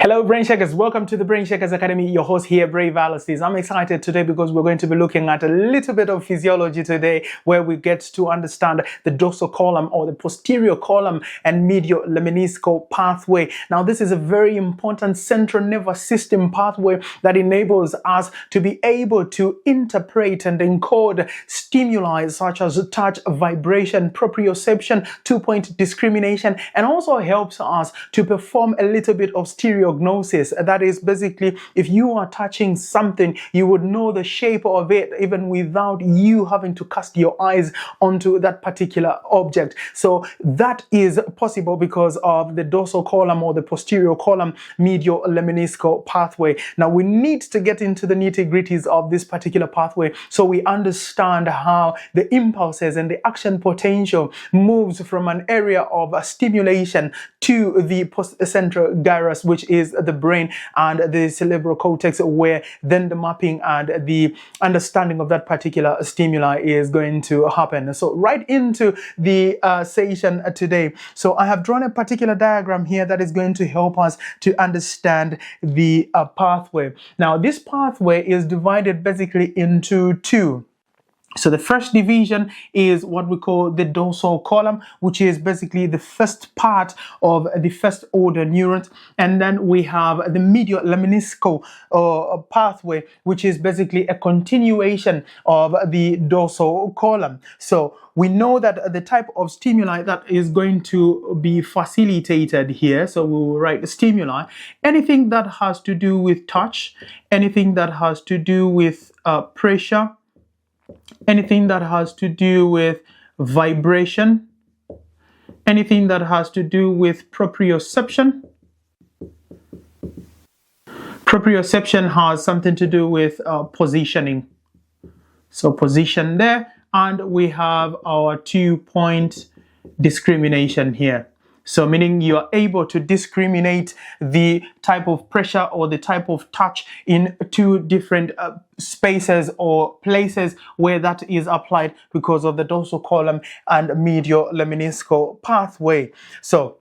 Hello Brain Shakers, welcome to the Brain Shakers Academy. Your host here, Brave Alice. I'm excited today because we're going to be looking at a little bit of physiology today, where we get to understand the dorsal column or the posterior column and medial leministical pathway. Now this is a very important central nervous system pathway that enables us to be able to interpret and encode stimuli such as touch, vibration, proprioception, two-point discrimination, and also helps us to perform a little bit of stereognosis. That is basically, if you are touching something, you would know the shape of it even without you having to cast your eyes onto that particular object. So that is possible because of the dorsal column or the posterior column medial leministical pathway. Now we need to get into the nitty-gritties of this particular pathway so we understand how the impulses and the action potential moves from an area of stimulation to the postcentral gyrus, which is the brain, and the cerebral cortex, where then the mapping and the understanding of that particular stimuli is going to happen. So right into the session today. So I have drawn a particular diagram here that is going to help us to understand the pathway. Now this pathway is divided basically into two. So the first division is what we call the dorsal column, which is basically the first part of the first order neurons. And then we have the medial leministical pathway, which is basically a continuation of the dorsal column. So we know that the type of stimuli that is going to be facilitated here, so we will write stimuli, anything that has to do with touch, anything that has to do with pressure, anything that has to do with vibration, anything that has to do with proprioception. Proprioception has something to do with positioning. So position there, and we have our 2-point discrimination here. So meaning you are able to discriminate the type of pressure or the type of touch in two different spaces or places where that is applied because of the dorsal column and medial leministical pathway. So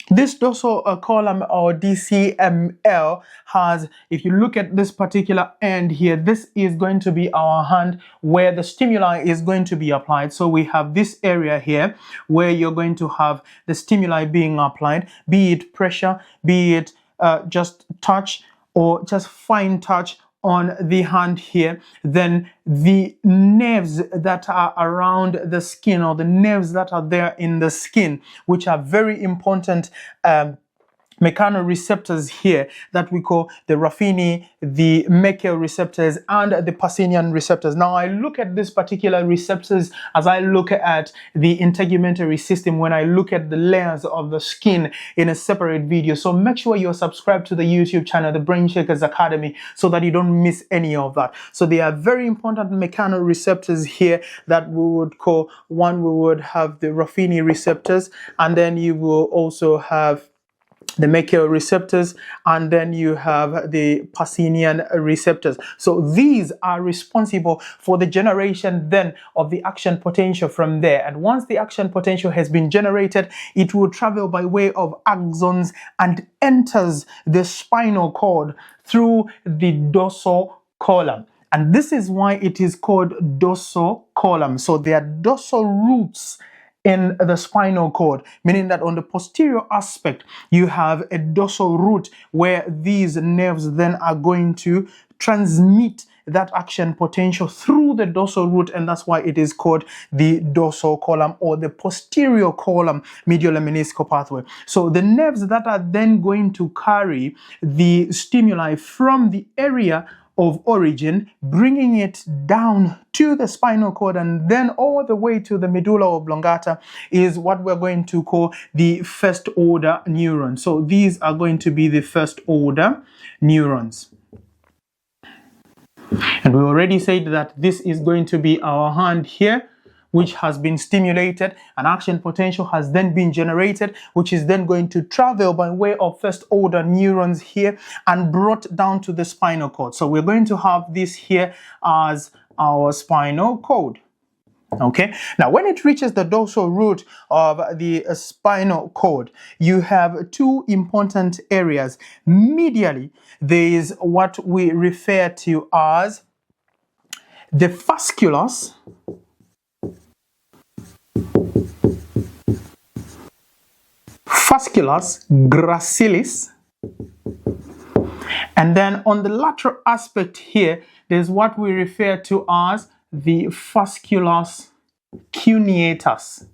this dorsal column or DCML has, if you look at this particular end here, this is going to be our hand where the stimuli is going to be applied. So we have this area here where you're going to have the stimuli being applied, be it pressure, be it just touch or just fine touch on the hand here. Then the nerves that are around the skin, or the nerves that are there in the skin, which are very important mechanoreceptors here that we call the Ruffini, the Meckel receptors, and the Pacinian receptors. Now I look at this particular receptors as I look at the integumentary system when I look at the layers of the skin in a separate video. So make sure you're subscribed to the YouTube channel, the Brain Shakers Academy, so that you don't miss any of that. So they are very important mechanoreceptors here that we would call, one we would have the Ruffini receptors, and then you will also have the Meckel receptors, and then you have the Pacinian receptors. So these are responsible for the generation then of the action potential from there. And once the action potential has been generated, it will travel by way of axons and enters the spinal cord through the dorsal column. And this is why it is called dorsal column. So there are dorsal roots in the spinal cord, meaning that on the posterior aspect, you have a dorsal root where these nerves then are going to transmit that action potential through the dorsal root, and that's why it is called the dorsal column or the posterior column medial leministical pathway. So the nerves that are then going to carry the stimuli from the area of origin, bringing it down to the spinal cord and then all the way to the medulla oblongata, is what we're going to call the first order neurons. So these are going to be the first order neurons. And we already said that this is going to be our hand here, which has been stimulated, and action potential has then been generated, which is then going to travel by way of first order neurons here and brought down to the spinal cord. So we're going to have this here as our spinal cord. Okay, now when it reaches the dorsal root of the spinal cord, you have two important areas. Medially, there is what we refer to as the fasciculus gracilis, and then on the lateral aspect here, there's what we refer to as the fasciculus cuneatus.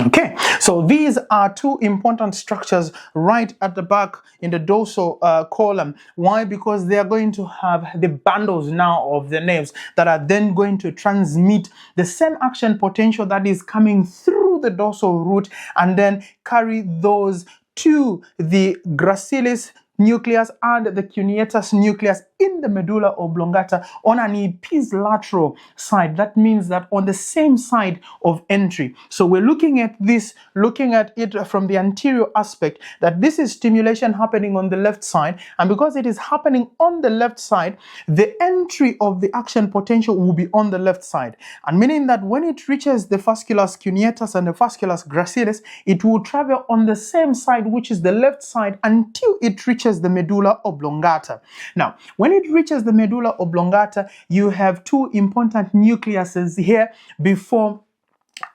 Okay, so these are two important structures right at the back in the dorsal column. Why? Because they are going to have the bundles now of the nerves that are then going to transmit the same action potential that is coming through the dorsal root and then carry those to the gracilis nucleus and the cuneatus nucleus in the medulla oblongata on an epislateral side. That means that on the same side of entry. So we're looking at it from the anterior aspect, that this is stimulation happening on the left side, and because it is happening on the left side, the entry of the action potential will be on the left side, and meaning that when it reaches the fasciculus cuneatus and the fasciculus gracilis, it will travel on the same side, which is the left side, until it reaches the medulla oblongata. Now, when it reaches the medulla oblongata, you have two important nucleuses here before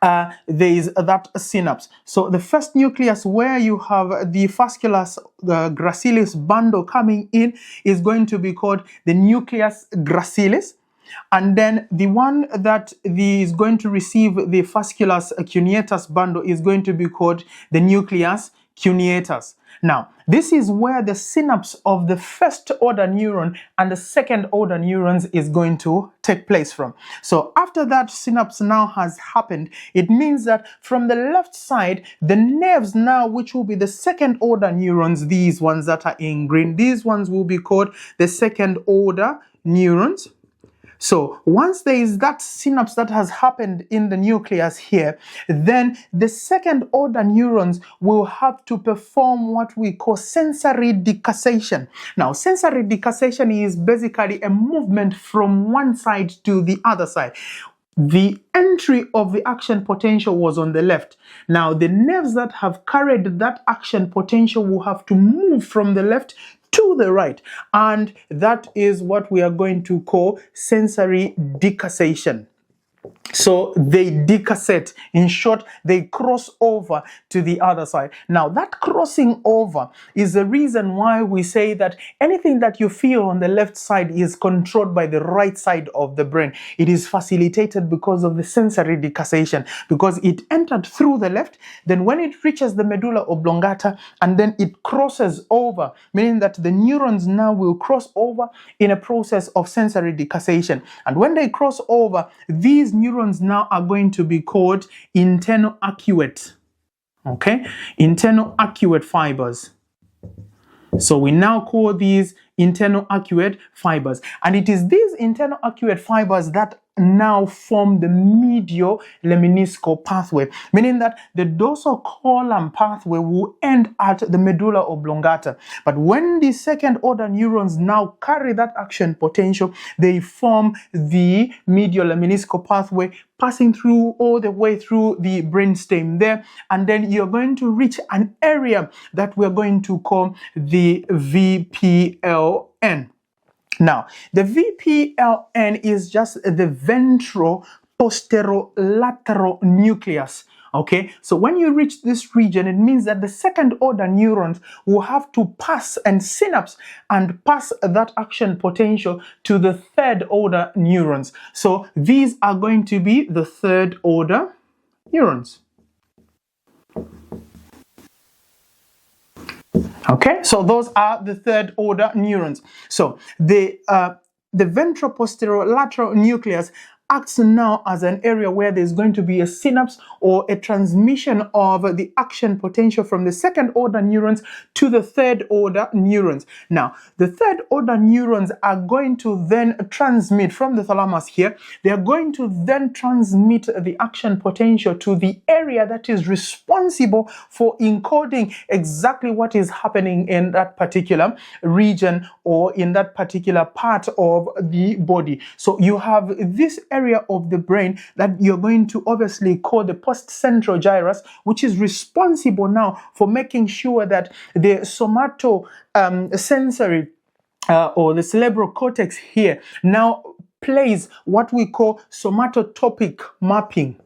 there is that synapse. So the first nucleus, where you have the fasciculus gracilis bundle coming in, is going to be called the nucleus gracilis. And then the one that is going to receive the fasciculus cuneatus bundle is going to be called the nucleus cuneatus. Now, this is where the synapse of the first order neuron and the second order neurons is going to take place from. So after that synapse now has happened, it means that from the left side, the nerves now, which will be the second order neurons, these ones that are in green, these ones will be called the second order neurons. So once there is that synapse that has happened in the nucleus here, then the second order neurons will have to perform what we call sensory decussation. Now, sensory decussation is basically a movement from one side to the other side. The entry of the action potential was on the left. Now, the nerves that have carried that action potential will have to move from the left to the right, and that is what we are going to call sensory decussation. So they decussate. In short, they cross over to the other side. Now, that crossing over is the reason why we say that anything that you feel on the left side is controlled by the right side of the brain. It is facilitated because of the sensory decussation, because it entered through the left, then when it reaches the medulla oblongata, and then it crosses over, meaning that the neurons now will cross over in a process of sensory decussation. And when they cross over, these neurons now are going to be called internal arcuate. Okay, internal arcuate fibers. So we now call these internal arcuate fibers, and it is these internal arcuate fibers that now form the medial leminiskal pathway, meaning that the dorsal column pathway will end at the medulla oblongata. But when the second order neurons now carry that action potential, they form the medial leminiskal pathway, passing through all the way through the brainstem there, and then you're going to reach an area that we're going to call the VPLN. Now, the VPLN is just the ventral posterolateral nucleus. Okay, so when you reach this region, it means that the second order neurons will have to pass and synapse and pass that action potential to the third order neurons. So these are going to be the third order neurons. Okay, so those are the third order neurons. So the ventral posterolateral nucleus acts now as an area where there's going to be a synapse or a transmission of the action potential from the second order neurons to the third order neurons. Now, the third order neurons are going to then transmit from the thalamus here. They are going to then transmit the action potential to the area that is responsible for encoding exactly what is happening in that particular region or in that particular part of the body. So you have this area of the brain that you're going to obviously call the postcentral gyrus, which is responsible now for making sure that the somatosensory or the cerebral cortex here now plays what we call somatotopic mapping.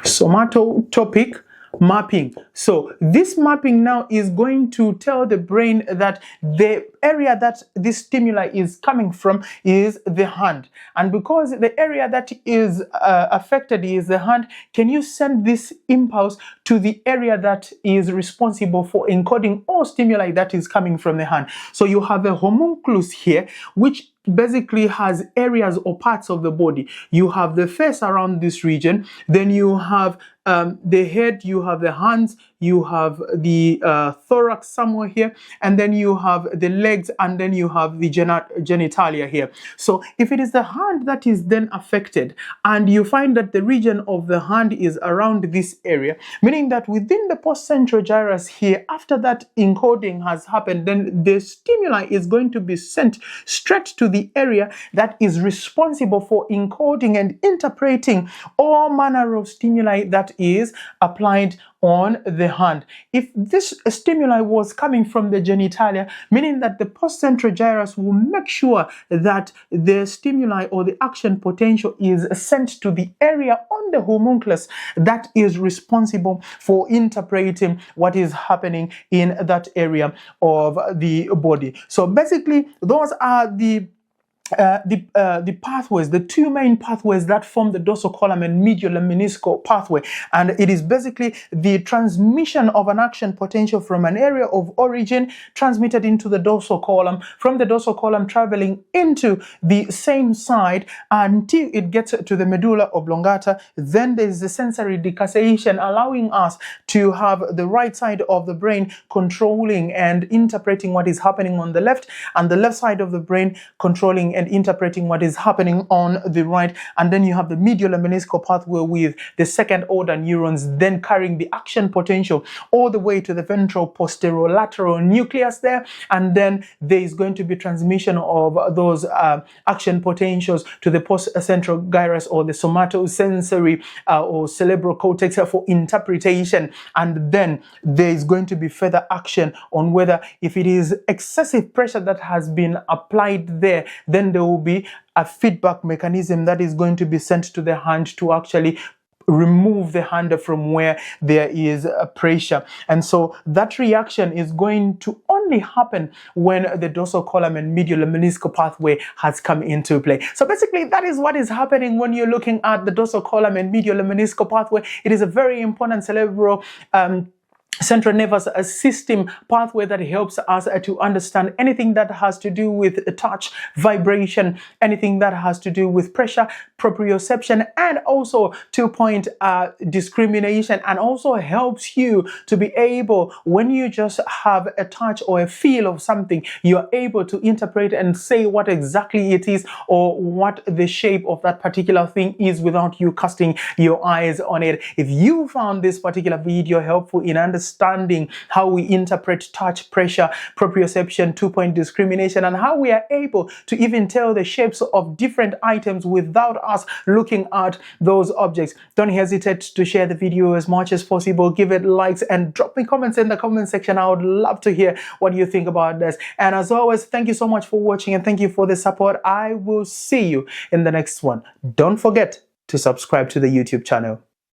Somatotopic mapping. So this mapping now is going to tell the brain that the area that this stimuli is coming from is the hand, and because the area that is affected is the hand, can you send this impulse to the area that is responsible for encoding all stimuli that is coming from the hand? So you have a homunculus here which basically has areas or parts of the body. You have the face around this region, then you have the head, you have the hands, you have the thorax somewhere here, and then you have the legs, and then you have the genitalia here. So if it is the hand that is then affected, and you find that the region of the hand is around this area, meaning that within the postcentral gyrus here, after that encoding has happened, then the stimuli is going to be sent straight to the area that is responsible for encoding and interpreting all manner of stimuli that is applied on the hand. If this stimuli was coming from the genitalia, meaning that the postcentral gyrus will make sure that the stimuli or the action potential is sent to the area on the homunculus that is responsible for interpreting what is happening in that area of the body. So basically, those are the pathways, the two main pathways that form the dorsal column and medial lemniscal pathway, and it is basically the transmission of an action potential from an area of origin transmitted into the dorsal column, from the dorsal column traveling into the same side until it gets to the medulla oblongata. Then there is the sensory decussation, allowing us to have the right side of the brain controlling and interpreting what is happening on the left, and the left side of the brain controlling and interpreting what is happening on the right. And then you have the medial lemniscal pathway with the second order neurons then carrying the action potential all the way to the ventral posterolateral nucleus there, and then there is going to be transmission of those action potentials to the postcentral gyrus or the somatosensory or cerebral cortex for interpretation. And then there is going to be further action on whether if it is excessive pressure that has been applied there, then there will be a feedback mechanism that is going to be sent to the hand to actually remove the hand from where there is a pressure. And so that reaction is going to only happen when the dorsal column and medial lemniscal pathway has come into play. So basically that is what is happening when you're looking at the dorsal column and medial lemniscal pathway. It is a very important cerebral central nervous system pathway that helps us to understand anything that has to do with touch, vibration, anything that has to do with pressure, proprioception, and also 2-point discrimination, and also helps you to be able, when you just have a touch or a feel of something, you're able to interpret and say what exactly it is or what the shape of that particular thing is without you casting your eyes on it. If you found this particular video helpful in understanding how we interpret touch, pressure, proprioception, 2-point discrimination, and how we are able to even tell the shapes of different items without us looking at those objects, don't hesitate to share the video as much as possible. Give it likes and drop me comments in the comment section. I would love to hear what you think about this. And as always, thank you so much for watching and thank you for the support. I will see you in the next one. Don't forget to subscribe to the YouTube channel.